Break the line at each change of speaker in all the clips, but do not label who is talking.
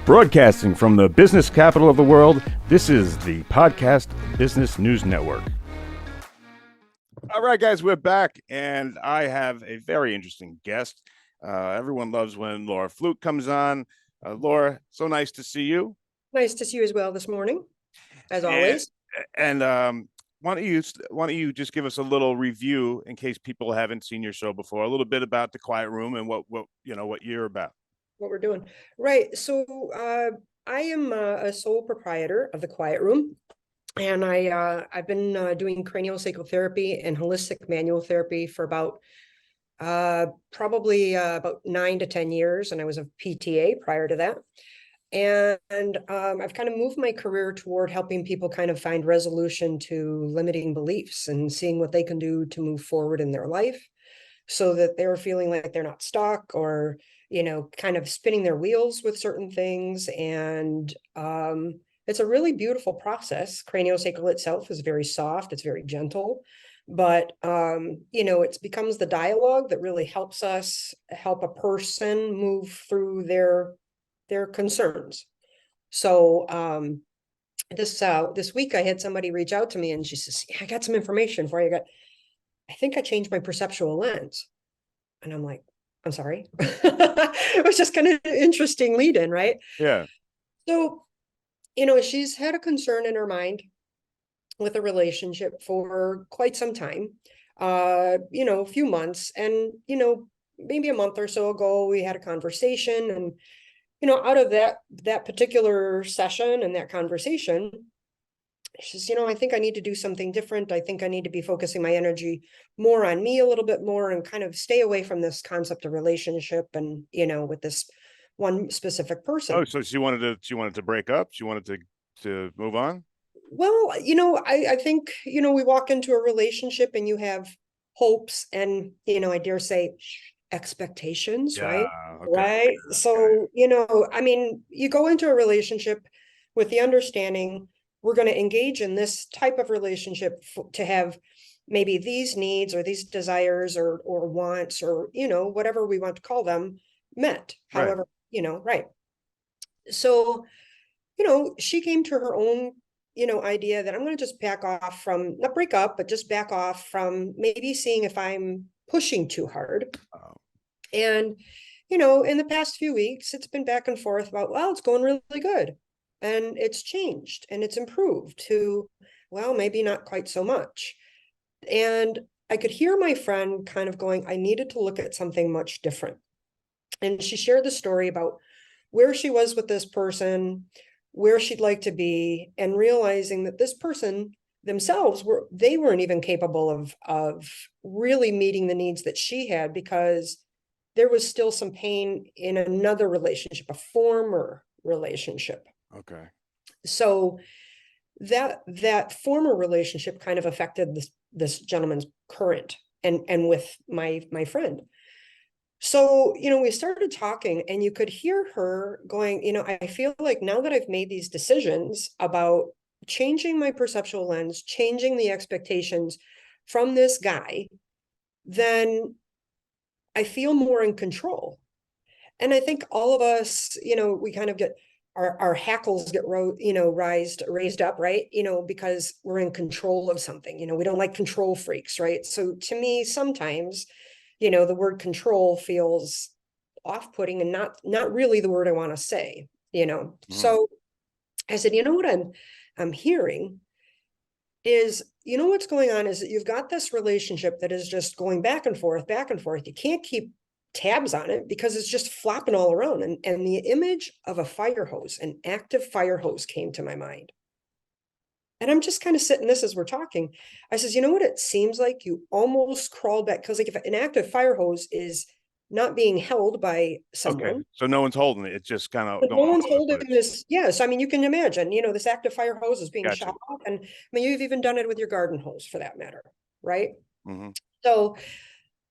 Broadcasting from the business capital of the world, this is the Podcast Business News Network. All right, guys, we're back, and I have a very interesting guest. Everyone loves when Laura Fluke comes on. Laura, so nice to see you.
Nice to see you as well this morning, as always.
And why don't you just give us a little review in case people haven't seen your show before, a little bit about the Quiet Room and what you're about.
What we're doing. Right. So I am a sole proprietor of the Quiet Room. And I've been doing craniosacral therapy and holistic manual therapy for about probably about 9 to 10 years. And I was a PTA prior to that. And I've kind of moved my career toward helping people kind of find resolution to limiting beliefs and seeing what they can do to move forward in their life so that they're feeling like they're not stuck or, kind of spinning their wheels with certain things. And it's a really beautiful process. Craniosacral itself is very soft. It's very gentle. But, it becomes the dialogue that really helps us help a person move through their concerns. So this week I had somebody reach out to me and she says, I got some information for you. I think I changed my perceptual lens. And I'm like, I'm sorry. It was just kind of an interesting lead in, right?
Yeah.
So, she's had a concern in her mind with a relationship for quite some time, a few months. And, maybe a month or so ago, we had a conversation and, out of that particular session and that conversation, she says, I think I need to do something different. I think I need to be focusing my energy more on me a little bit more and kind of stay away from this concept of relationship and, with this one specific person.
Oh, so she wanted to break up. She wanted to move on.
Well, I think, we walk into a relationship and you have hopes and, I dare say expectations,
Yeah,
right?
okay.
Right. So, you go into a relationship with the understanding we're going to engage in this type of relationship to have maybe these needs or these desires or wants or, whatever we want to call them met.
Right.
However, right. So, she came to her own, idea that I'm going to just back off from, not break up, but just back off from maybe seeing if I'm pushing too hard.
Oh.
And, in the past few weeks, it's been back and forth about, well, it's going really good. And it's changed and it's improved to, well, maybe not quite so much. And I could hear my friend kind of going, I needed to look at something much different. And she shared the story about where she was with this person, where she'd like to be, and realizing that this person themselves they weren't even capable of really meeting the needs that she had because there was still some pain in another relationship, a former relationship.
Okay.
So that former relationship kind of affected this gentleman's current and with my friend. So, we started talking and you could hear her going, I feel like now that I've made these decisions about changing my perceptual lens, changing the expectations from this guy, then I feel more in control. And I think all of us, we kind of get our hackles get raised up, right? Because we're in control of something. We don't like control freaks, right? So to me, sometimes, the word control feels off-putting and not really the word I want to say,
Mm-hmm.
So I said, what I'm hearing is, what's going on is that you've got this relationship that is just going back and forth. You can't keep tabs on it because it's just flopping all around. And the image of a fire hose, an active fire hose, came to my mind. And I'm just kind of sitting this as we're talking. I says, you know what? It seems like you almost crawled back because like if an active fire hose is not being held by someone.
Okay. So no one's holding it. It's just kind of
no one's holding this. Yes. I mean, you can imagine, this active fire hose is being shot off. And I mean, you've even done it with your garden hose for that matter. Right.
Mm-hmm.
So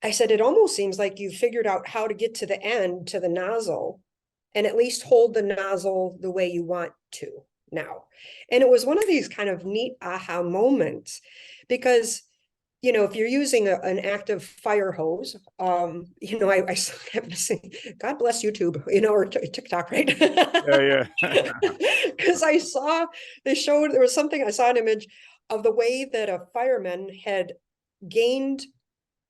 I said, it almost seems like you figured out how to get to the end, to the nozzle, and at least hold the nozzle the way you want to now. And it was one of these kind of neat aha moments because if you're using an active fire hose, I happen to say, God bless YouTube, or TikTok, right?
Yeah, yeah.
Because there was something, I saw an image of the way that a fireman had gained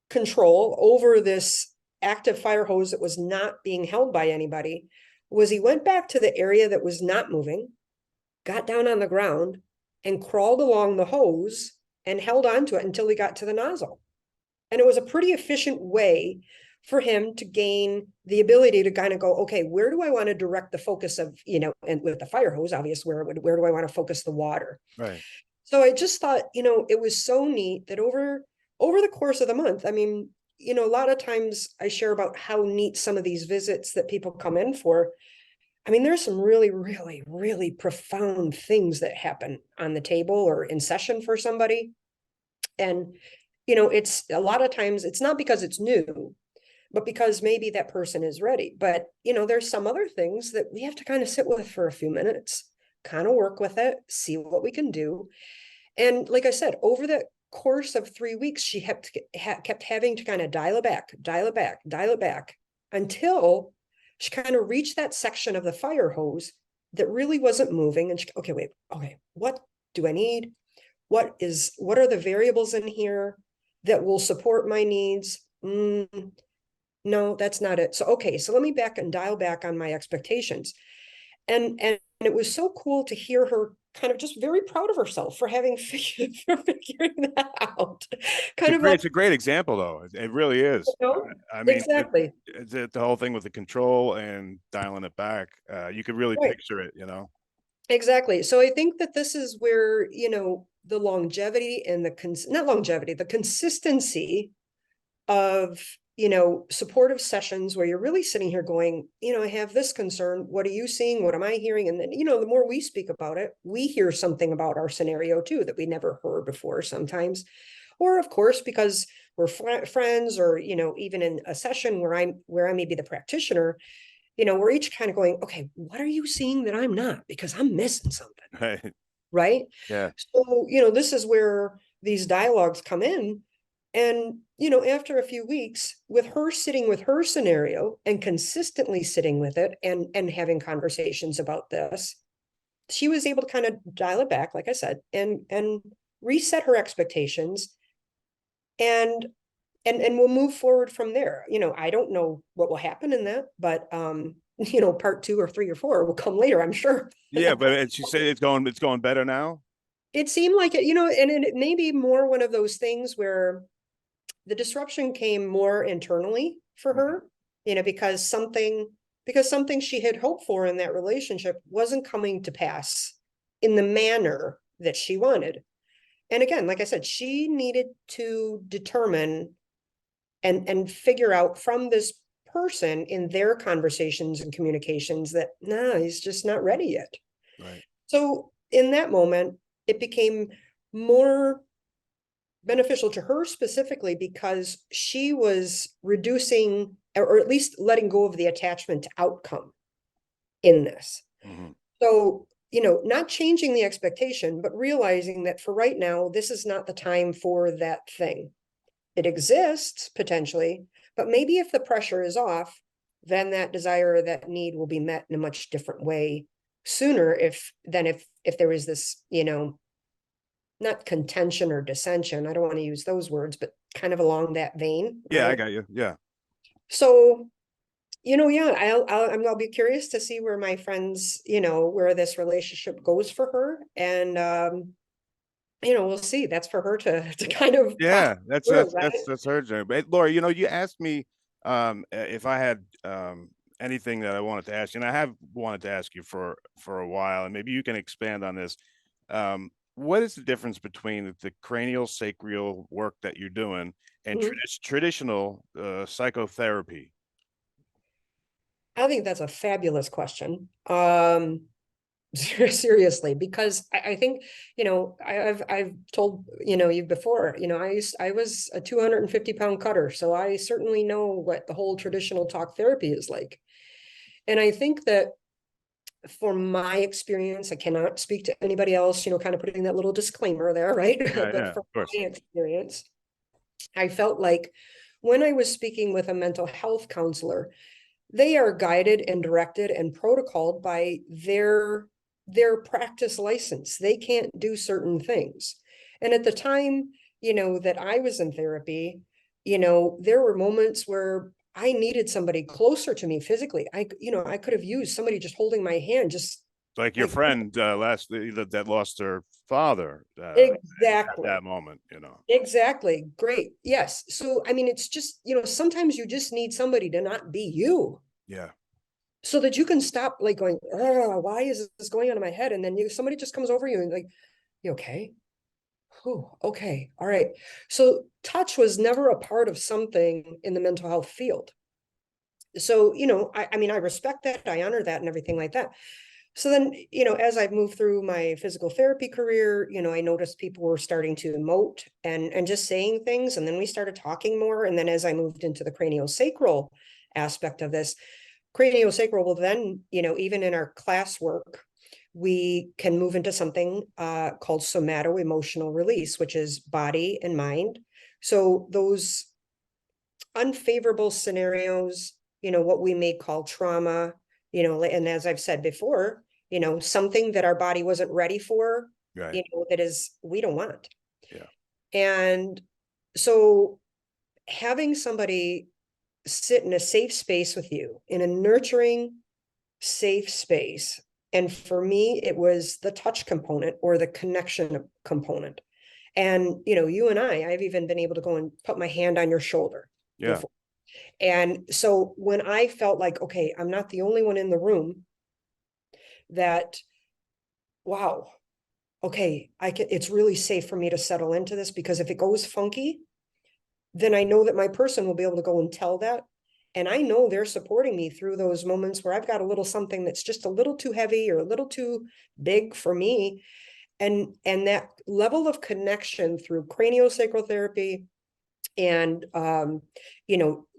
control over this active fire hose that was not being held by anybody. Was he went back to the area that was not moving, got down on the ground, and crawled along the hose and held onto it until he got to the nozzle. And it was a pretty efficient way for him to gain the ability to kind of go, okay, where do I want to direct the focus of, and with the fire hose, obviously, where do I want to focus the water?
Right.
So I just thought, it was so neat that over the course of the month, I mean, a lot of times I share about how neat some of these visits that people come in for. I mean, there's some really, really, really profound things that happen on the table or in session for somebody. And, it's a lot of times it's not because it's new, but because maybe that person is ready. But, there's some other things that we have to kind of sit with for a few minutes, kind of work with it, see what we can do. And like I said, over the course of 3 weeks, she kept having to kind of dial it back, dial it back, dial it back until she kind of reached that section of the fire hose that really wasn't moving. And okay, wait, okay, what do I need? What are the variables in here that will support my needs? No, that's not it. So, okay, so let me back and dial back on my expectations. And it was so cool to hear her kind of just very proud of herself for having figuring that out. Kind of like,
It's a great example, though. It really is. I mean,
exactly.
the whole thing with the control and dialing it back, you could really
Right.
picture it,
Exactly. So I think that this is where, the longevity and not longevity, the consistency of, supportive sessions where you're really sitting here going, I have this concern. What are you seeing? What am I hearing? And then, the more we speak about it, we hear something about our scenario too that we never heard before sometimes. Or of course, because we're friends, or, even in a session where I may be the practitioner, we're each kind of going, okay, what are you seeing that I'm not? Because I'm missing something.
right?
Right.
Yeah.
So, this is where these dialogues come in. And, after a few weeks, with her sitting with her scenario and consistently sitting with it and having conversations about this, she was able to kind of dial it back, like I said, and reset her expectations, and and we'll move forward from there. I don't know what will happen in that, but part 2 or 3 or 4 will come later, I'm sure.
Yeah, but she said it's going better now.
It seemed like it, and it may be more one of those things where the disruption came more internally for her, because something she had hoped for in that relationship wasn't coming to pass in the manner that she wanted. And again, like I said, she needed to determine and figure out from this person in their conversations and communications that, nah, he's just not ready yet.
Right.
So in that moment, it became more beneficial to her specifically because she was reducing, or at least letting go of the attachment to outcome in this.
Mm-hmm.
So, not changing the expectation, but realizing that for right now, this is not the time for that thing. It exists potentially, but maybe if the pressure is off, then that desire or that need will be met in a much different way sooner if there is this, not contention or dissension. I don't want to use those words, but kind of along that vein.
Yeah,
Right?
I got you. Yeah.
So, yeah, I'll be curious to see where my friends, where this relationship goes for her. And, we'll see. That's for her to kind of process
Yeah, that's
through,
that's
right?
that's that's her journey. But Laura, you asked me if I had anything that I wanted to ask you, and I have wanted to ask you for a while, and maybe you can expand on this. What is the difference between the cranial sacral work that you're doing and
Mhm.
traditional psychotherapy?
I think that's a fabulous question. Seriously, because I think, I've told, you before, I was a 250-pound cutter, so I certainly know what the whole traditional talk therapy is like. And I think that from my experience, I cannot speak to anybody else, kind of putting that little disclaimer there, right?
Yeah,
But
yeah,
from
of course.
my experience, I felt like when I was speaking with a mental health counselor, they are guided and directed and protocoled by their practice license. They can't do certain things. And at the time, that I was in therapy, there were moments where I needed somebody closer to me physically. I could have used somebody just holding my hand, just
Like your
like
friend that lost her father at
exactly.
that moment.
Exactly. Great. Yes. So, I mean, it's just, sometimes you just need somebody to not be you
Yeah.
so that you can stop like going, oh, why is this going on in my head? And then somebody just comes over you and like, you okay? Whew, okay. All right. So touch was never a part of something in the mental health field. So, I mean, I respect that, I honor that and everything like that. So then, as I've moved through my physical therapy career, I noticed people were starting to emote and just saying things. And then we started talking more. And then as I moved into the craniosacral aspect of this, craniosacral will then, even in our classwork, we can move into something called somato-emotional release, which is body and mind. So those unfavorable scenarios, what we may call trauma, and as I've said before, something that our body wasn't ready for,
Right.
that is, we don't want.
Yeah.
And so having somebody sit in a safe space with you, in a nurturing, safe space. And for me, it was the touch component or the connection component. And, you and I've even been able to go and put my hand on your shoulder
Yeah.
before. And so when I felt like, okay, I'm not the only one in the room that, wow, okay, it's really safe for me to settle into this, because if it goes funky, then I know that my person will be able to go and tell that. And I know they're supporting me through those moments where I've got a little something that's just a little too heavy or a little too big for me. And that level of connection through craniosacral therapy and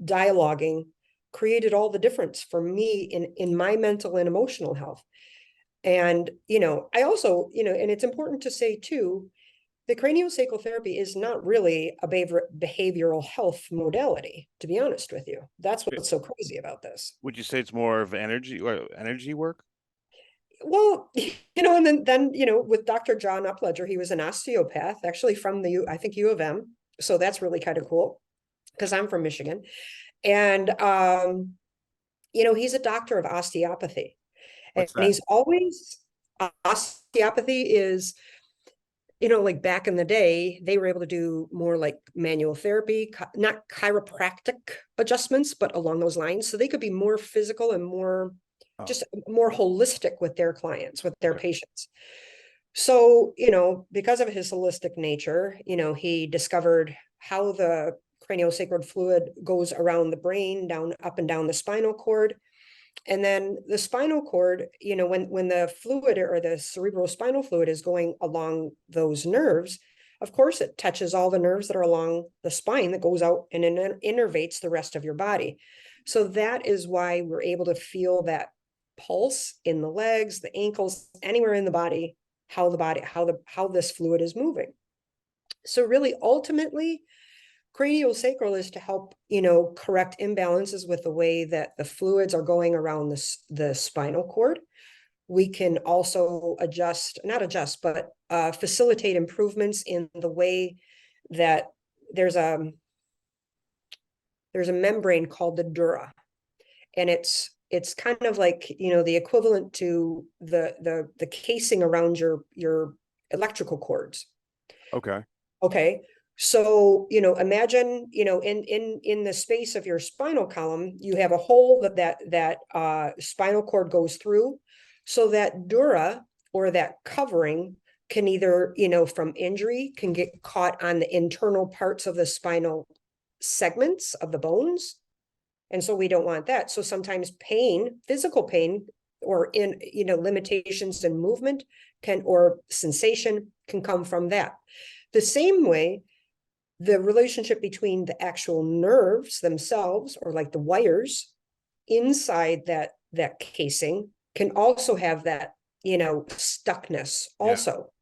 dialoguing created all the difference for me in my mental and emotional health. And I also, and it's important to say too, the craniosacral therapy is not really a behavioral health modality, to be honest with you. That's what's so crazy about this.
Would you say it's more of energy work?
Well, and then with Dr. John Upledger, he was an osteopath, actually from I think U of M. So that's really kind of cool, because I'm from Michigan. And he's a doctor of osteopathy. And
What's that?
he's always osteopathy is, like back in the day, they were able to do more like manual therapy, not chiropractic adjustments, but along those lines. So they could be more physical and more,
Oh,
just more holistic with their clients, with their
yeah.
patients. So, because of his holistic nature, he discovered how the craniosacral fluid goes around the brain, down, up and down the spinal cord. And then the spinal cord, when the fluid or the cerebrospinal fluid is going along those nerves, of course, it touches all the nerves that are along the spine that goes out and innervates the rest of your body. So that is why we're able to feel that pulse in the legs, the ankles, anywhere in the body, how this fluid is moving. So really, ultimately, craniosacral is to help, correct imbalances with the way that the fluids are going around the spinal cord. We can also not adjust, but facilitate improvements in the way that there's a there's a membrane called the dura, and it's kind of like, the equivalent to the casing around your electrical cords.
Okay.
Okay. So, imagine, in the space of your spinal column, you have a hole that spinal cord goes through. So that dura, or that covering, can either, from injury, can get caught on the internal parts of the spinal segments of the bones. And so we don't want that. So sometimes pain, physical pain, or limitations in movement or sensation can come from that. The same way, the relationship between the actual nerves themselves, or like the wires inside that casing, can also have that, stuckness
Yeah.
also.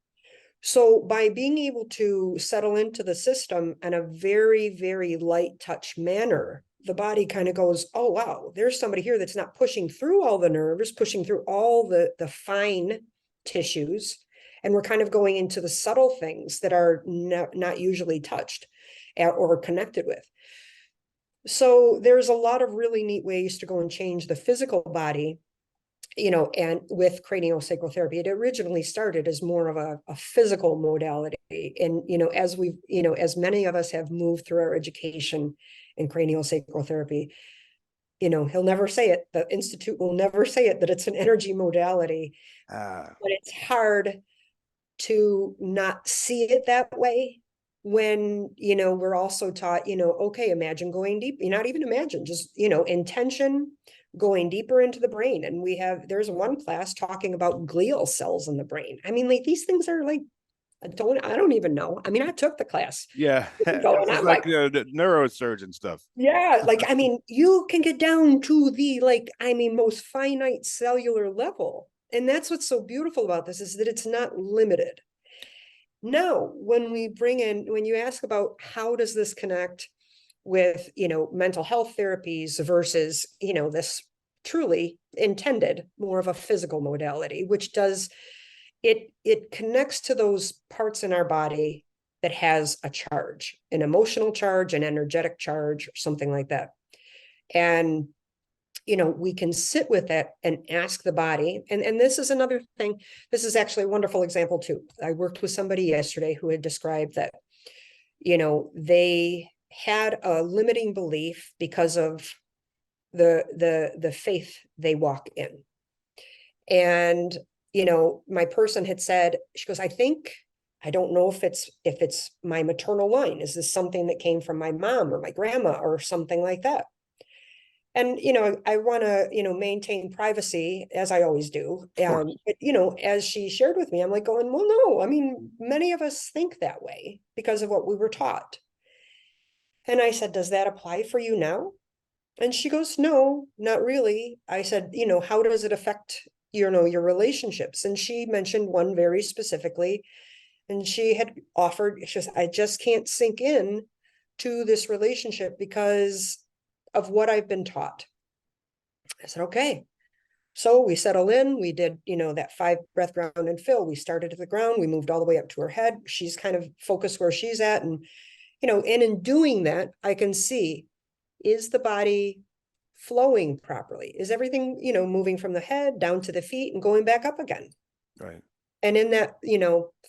So by being able to settle into the system in a very, very light touch manner, the body kind of goes, oh, wow, there's somebody here that's not pushing through all the nerves, pushing through all the fine tissues. And we're kind of going into the subtle things that are not usually touched or connected with. So there's a lot of really neat ways to go and change the physical body, and with craniosacral therapy. It originally started as more of a physical modality. And, as as many of us have moved through our education in craniosacral therapy, he'll never say it, the Institute will never say it, that it's an energy modality, but it's hard to not see it that way when we're also taught, okay, imagine going deep, not even imagine, just intention, going deeper into the brain. And there's one class talking about glial cells in the brain. I mean, like, these things are like, I don't even know. I mean, I took the class.
Yeah,
And
it's
I'm
like
like,
the neurosurgeon stuff.
yeah, like, I mean, you can get down to the, like, I mean, most finite cellular level. And that's what's so beautiful about this, is that it's not limited. Now, when you ask about how does this connect with, mental health therapies versus, this truly intended more of a physical modality, which does, it connects to those parts in our body that has a charge, an emotional charge, an energetic charge, or something like that. And we can sit with that and ask the body. And this is another thing. This is actually a wonderful example too. I worked with somebody yesterday who had described that, they had a limiting belief because of the faith they walk in. And, my person had said, she goes, I don't know if it's my maternal line. Is this something that came from my mom or my grandma or something like that? And, I want to, maintain privacy, as I always do. But, as she shared with me, I'm like going, well, no, I mean, many of us think that way because of what we were taught. And I said, does that apply for you now? And she goes, no, not really. I said, how does it affect, your relationships? And she mentioned one very specifically. And she had offered, she says, I just can't sink in to this relationship because of what I've been taught. I said, okay. So we settle in, we did, that 5 breath ground and fill. We started at the ground, we moved all the way up to her head. She's kind of focused where she's at. And, and in doing that, I can see, is the body flowing properly? Is everything, moving from the head down to the feet and going back up again?
Right.
And in that,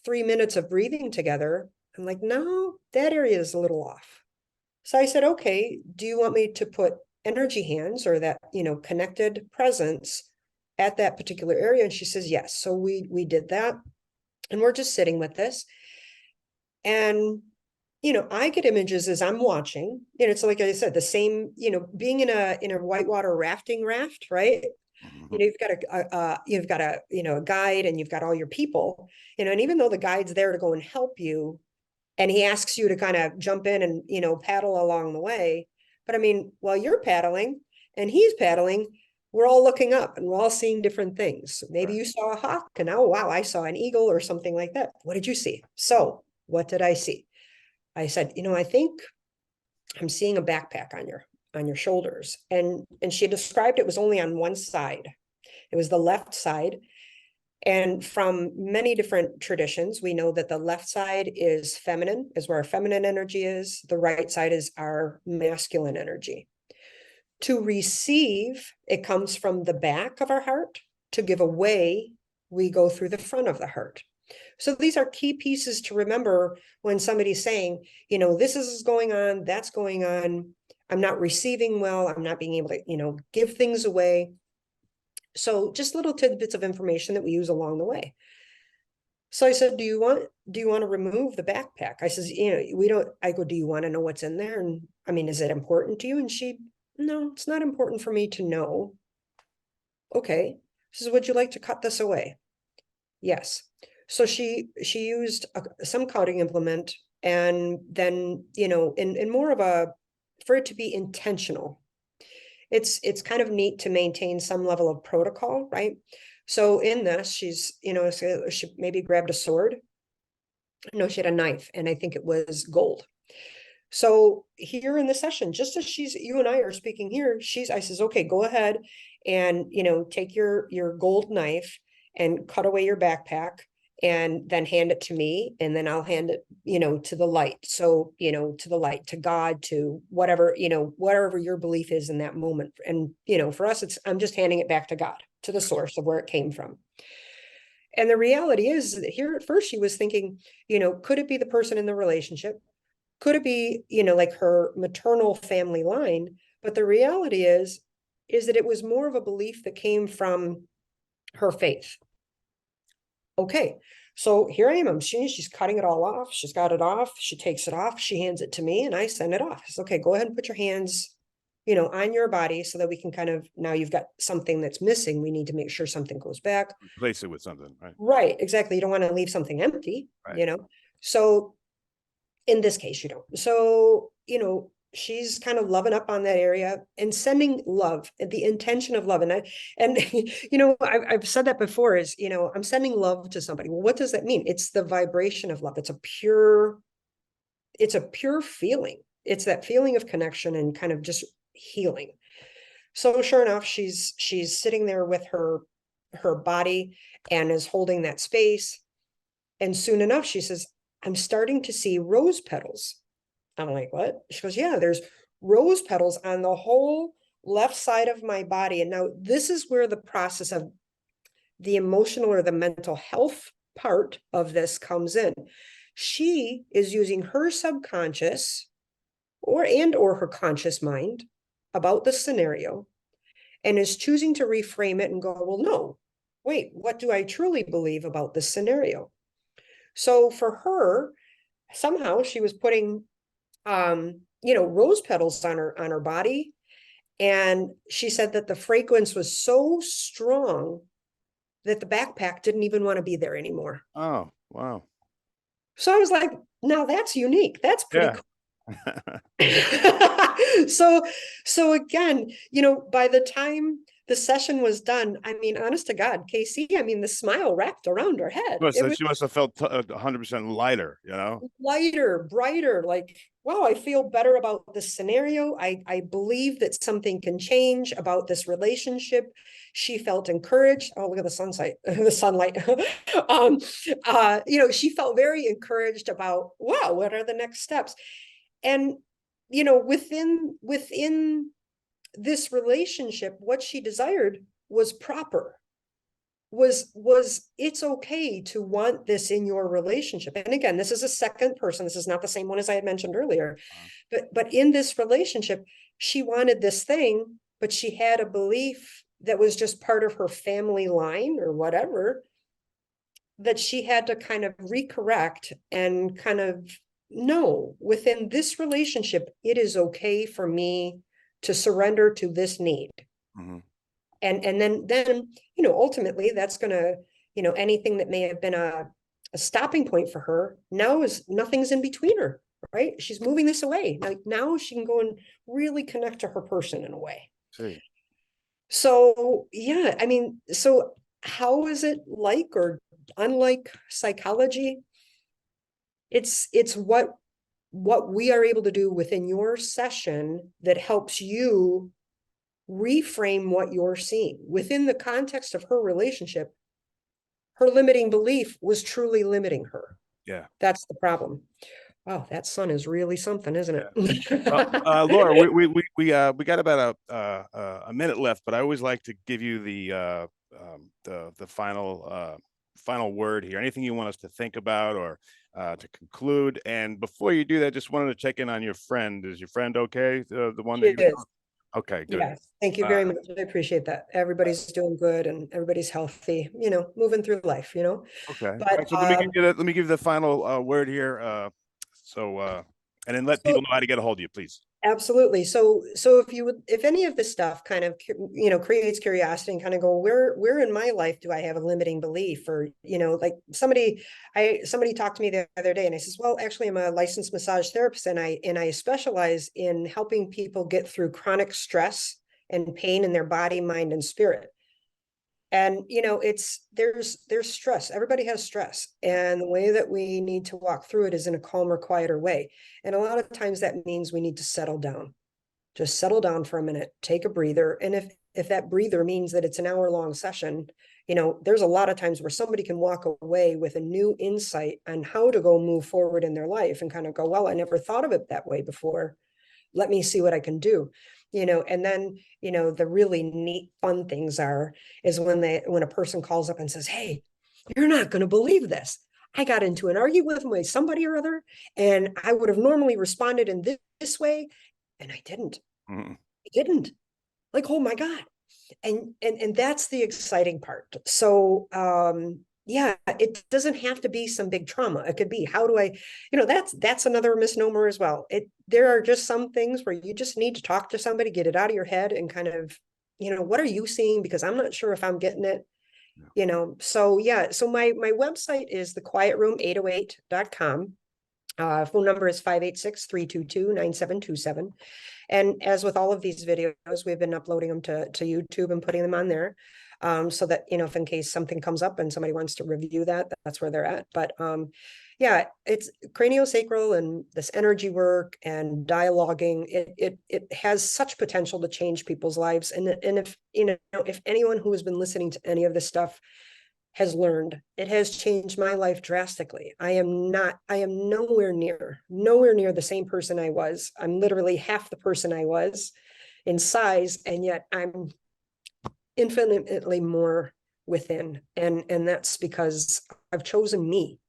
3 minutes of breathing together, I'm like, no, that area is a little off. So I said, okay, do you want me to put energy hands or that, connected presence at that particular area? And she says, yes. So we did that. And we're just sitting with this. And, I get images as I'm watching. It's like I said, the same, being in a whitewater rafting raft, right?
Mhm.
You've got a guide, and you've got all your people, and even though the guide's there to go and help you, and he asks you to kind of jump in and, paddle along the way. But I mean, while you're paddling and he's paddling, we're all looking up and we're all seeing different things. Maybe you saw a hawk and, oh, wow, I saw an eagle or something like that. What did you see? So what did I see? I said, I think I'm seeing a backpack on your shoulders. And she described it was only on one side. It was the left side. And from many different traditions, we know that the left side is feminine, is where our feminine energy is. The right side is our masculine energy. To receive, it comes from the back of our heart. To give away, we go through the front of the heart. So these are key pieces to remember when somebody's saying, this is going on, that's going on. I'm not receiving well. I'm not being able to, give things away. So just little tidbits of information that we use along the way. So I said, do you want to remove the backpack? I says, we don't, I go, do you want to know what's in there? And I mean, is it important to you? And no, it's not important for me to know. Okay. She says, would you like to cut this away? Yes. So she used some cutting implement, and then, in more of for it to be intentional. It's kind of neat to maintain some level of protocol, right? So in this, she's, she maybe grabbed a sword, No, she had a knife, and I think it was gold. So here in the session, just as you and I are speaking here, I says, okay, go ahead and, take your gold knife and cut away your backpack and then hand it to me. And then I'll hand it, to the light. So, to the light, to God, to whatever, whatever your belief is in that moment. And, for us, I'm just handing it back to God, to the source of where it came from. And the reality is that here at first she was thinking, could it be the person in the relationship? Could it be, like her maternal family line? But the reality is that it was more of a belief that came from her faith. Okay, so here I am. She's cutting it all off. She's got it off. She takes it off. She hands it to me, and I send it off. Says, okay, go ahead and put your hands, on your body, so that we can kind of, now you've got something that's missing. We need to make sure something goes back.
Replace it with something, right?
Right, exactly. You don't want to leave something empty,
Right.
So in this case, you don't. So, she's kind of loving up on that area and sending love, the intention of love. And I've said that before is, I'm sending love to somebody. Well, what does that mean? It's the vibration of love. It's a pure feeling. It's that feeling of connection and kind of just healing. So sure enough, she's sitting there with her body and is holding that space. And soon enough, she says, I'm starting to see rose petals. I'm like, what? She goes, yeah, there's rose petals on the whole left side of my body. And now this is where the process of the emotional or the mental health part of this comes in. She is using her subconscious or her conscious mind about the scenario and is choosing to reframe it and go, well, no, wait, what do I truly believe about this scenario? So for her, somehow she was putting rose petals on her body. And she said that the fragrance was so strong that the backpack didn't even want to be there anymore.
Oh, wow.
So I was like, now that's unique. That's pretty cool. So again, by the time the session was done, I mean, honest to God, Casey, I mean, the smile wrapped around her head.
She must have felt 100% lighter,
lighter, brighter, like, wow, I feel better about this scenario. I believe that something can change about this relationship. She felt encouraged. Oh, look at the sunlight, the sunlight. She felt very encouraged about, wow, what are the next steps? And, within this relationship, what she desired was proper. Was it's okay to want this in your relationship. And again, this is a second person. This is not the same one as I had mentioned earlier. But in this relationship, she wanted this thing, but she had a belief that was just part of her family line or whatever, that she had to kind of recorrect and kind of, no, within this relationship, it is okay for me to surrender to this need.
Mm-hmm.
And then ultimately that's going to, anything that may have been a stopping point for her now is nothing's in between her, right? She's moving this away. Now she can go and really connect to her person in a way.
See.
So yeah, I mean, so how is it like or unlike psychology? It's what we are able to do within your session that helps you reframe what you're seeing within the context of her relationship. Her limiting belief was truly limiting her.
Yeah.
That's the problem. Wow, that sun is really something, isn't it?
Laura, we got about a minute left, but I always like to give you the final word here. Anything you want us to think about or to conclude? And before you do that, just wanted to check in on your friend. Is your friend okay? The one that you Okay, good.
Yes, thank you very much. I appreciate that. Everybody's doing good and everybody's healthy, moving through life,
Okay.
But
so let me give you the final word here. And then let people know how to get a hold of you, please.
Absolutely. So if any of this stuff kind of, creates curiosity and kind of go, where in my life do I have a limiting belief? Or, like somebody talked to me the other day and I says, well, actually I'm a licensed massage therapist and I specialize in helping people get through chronic stress and pain in their body, mind, and spirit. And, there's stress. Everybody has stress. And the way that we need to walk through it is in a calmer, quieter way. And a lot of times that means we need to settle down. Just settle down for a minute, take a breather. And if that breather means that it's an hour-long session, there's a lot of times where somebody can walk away with a new insight on how to go move forward in their life and kind of go, well, I never thought of it that way before. Let me see what I can do. And then, the really neat, fun things is when a person calls up and says, hey, you're not going to believe this. I got into an argument with somebody or other, and I would have normally responded in this way, and I didn't. I didn't. Like, oh my God. And that's the exciting part. So, it doesn't have to be some big trauma. It could be, how do I, that's another misnomer as well. There are just some things where you just need to talk to somebody, get it out of your head and kind of, what are you seeing? Because I'm not sure if I'm getting it, So my website is thequietroom808.com. Phone number is 586-322-9727. And as with all of these videos, we've been uploading them to YouTube and putting them on there. So that, if in case something comes up and somebody wants to review that's where they're at. But it's craniosacral and this energy work and dialoguing. It has such potential to change people's lives. And if anyone who has been listening to any of this stuff has learned, it has changed my life drastically. I am nowhere near the same person I was. I'm literally half the person I was in size, and yet I'm infinitely more within. And that's because I've chosen me.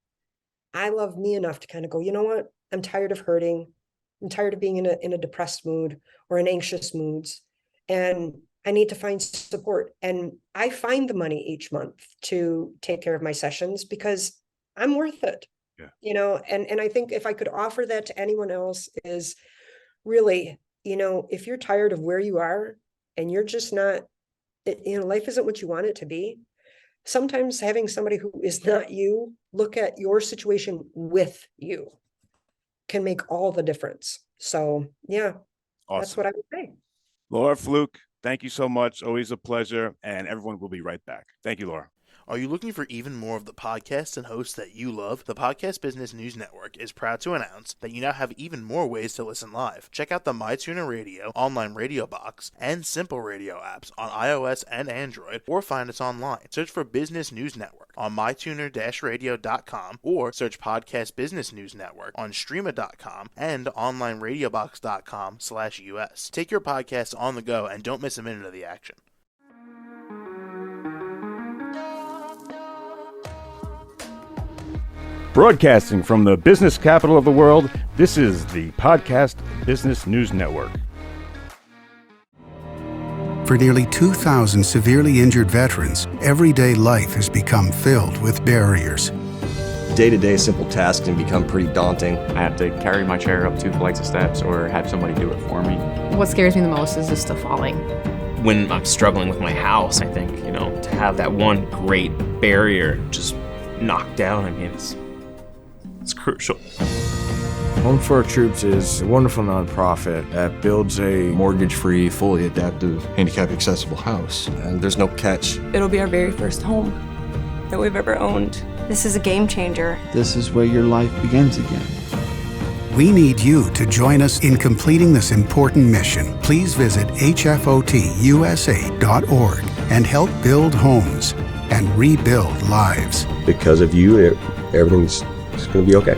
I love me enough to kind of go, you know what? I'm tired of hurting. I'm tired of being in a depressed mood or in anxious moods. And I need to find support. And I find the money each month to take care of my sessions because I'm worth it. Yeah. And I think if I could offer that to anyone else is really, if you're tired of where you are and you're just not, life isn't what you want it to be. Sometimes having somebody who is not you look at your situation with you can make all the difference. So yeah, awesome. That's what I would say.
Laura Fluke, thank you so much. Always a pleasure. And everyone will be right back. Thank you, Laura.
Are you looking for even more of the podcasts and hosts that you love? The Podcast Business News Network is proud to announce that you now have even more ways to listen live. Check out the MyTuner Radio, online radio box, and Simple Radio apps on iOS and Android, or find us online. Search for Business News Network on mytuner-radio.com, or search Podcast Business News Network on streama.com and onlineradiobox.com/US. Take your podcast on the go and don't miss a minute of the action.
Broadcasting from the business capital of the world, this is the Podcast Business News Network.
For nearly 2,000 severely injured veterans, everyday life has become filled with barriers.
Day-to-day simple tasks can become pretty daunting.
I have to carry my chair up 2 flights of steps or have somebody do it for me.
What scares me the most is just the falling.
When I'm struggling with my house, I think, to have that one great barrier just knocked down, it's crucial.
Home for Our Troops is a wonderful nonprofit that builds a
mortgage-free, fully adaptive, handicap-accessible house. And there's no catch.
It'll be our very first home that we've ever owned.
This is a game changer.
This is where your life begins again.
We need you to join us in completing this important mission. Please visit hfotusa.org and help build homes and rebuild lives.
Because of you, everything's going to be okay.